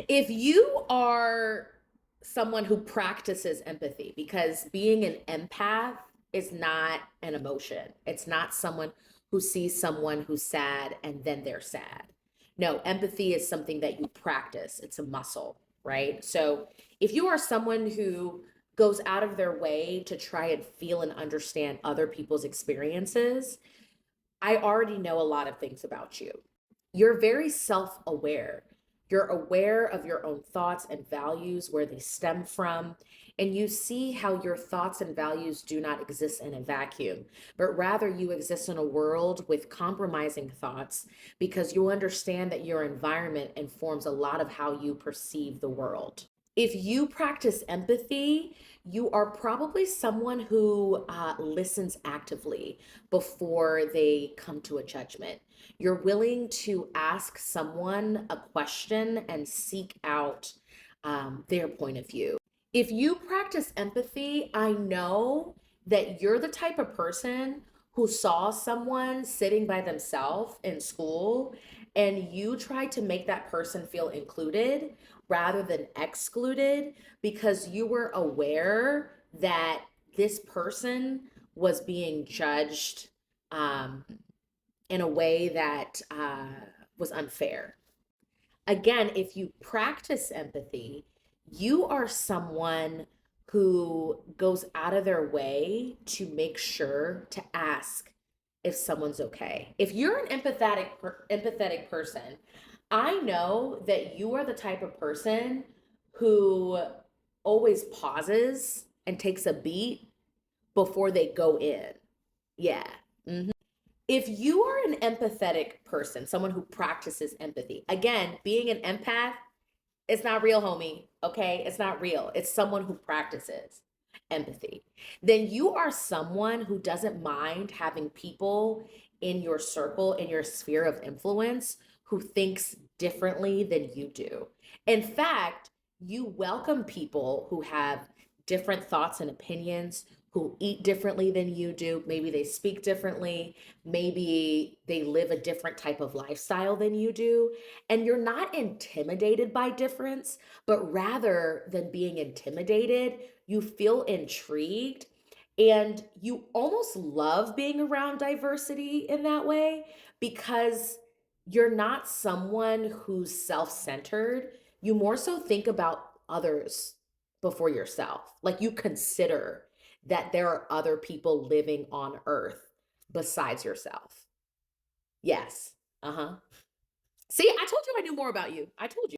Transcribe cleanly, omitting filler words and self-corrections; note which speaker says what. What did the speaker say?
Speaker 1: If you are someone who practices empathy, because being an empath is not an emotion, it's not someone who sees someone who's sad and then they're sad. No, empathy is something that you practice, it's a muscle, right? So if you are someone who goes out of their way to try and feel and understand other people's experiences, I already know a lot of things about you. You're very self aware. You're aware of your own thoughts and values, where they stem from, and you see how your thoughts and values do not exist in a vacuum, but rather you exist in a world with compromising thoughts because you understand that your environment informs a lot of how you perceive the world. If you practice empathy, you are probably someone who listens actively before they come to a judgment. You're willing to ask someone a question and seek out their point of view. If you practice empathy, I know that you're the type of person who saw someone sitting by themselves in school and you tried to make that person feel included rather than excluded because you were aware that this person was being judged um, in a way that was unfair. Again, if you practice empathy, you are someone who goes out of their way to make sure to ask if someone's okay. If you're an empathetic person, I know that you are the type of person who always pauses and takes a beat before they go in. Yeah. Mhm. If you are an empathetic person, someone who practices empathy, again, being an empath, it's not real, homie. Okay. It's not real. It's someone who practices empathy. Then you are someone who doesn't mind having people in your circle, in your sphere of influence, who thinks differently than you do. In fact, you welcome people who have different thoughts and opinions, who eat differently than you do. Maybe they speak differently. Maybe they live a different type of lifestyle than you do. And you're not intimidated by difference, but rather than being intimidated, you feel intrigued and you almost love being around diversity in that way because you're not someone who's self centered. You more so think about others before yourself. Like you consider that there are other people living on earth besides yourself. Yes. Uh huh. See, I told you I knew more about you. I told you.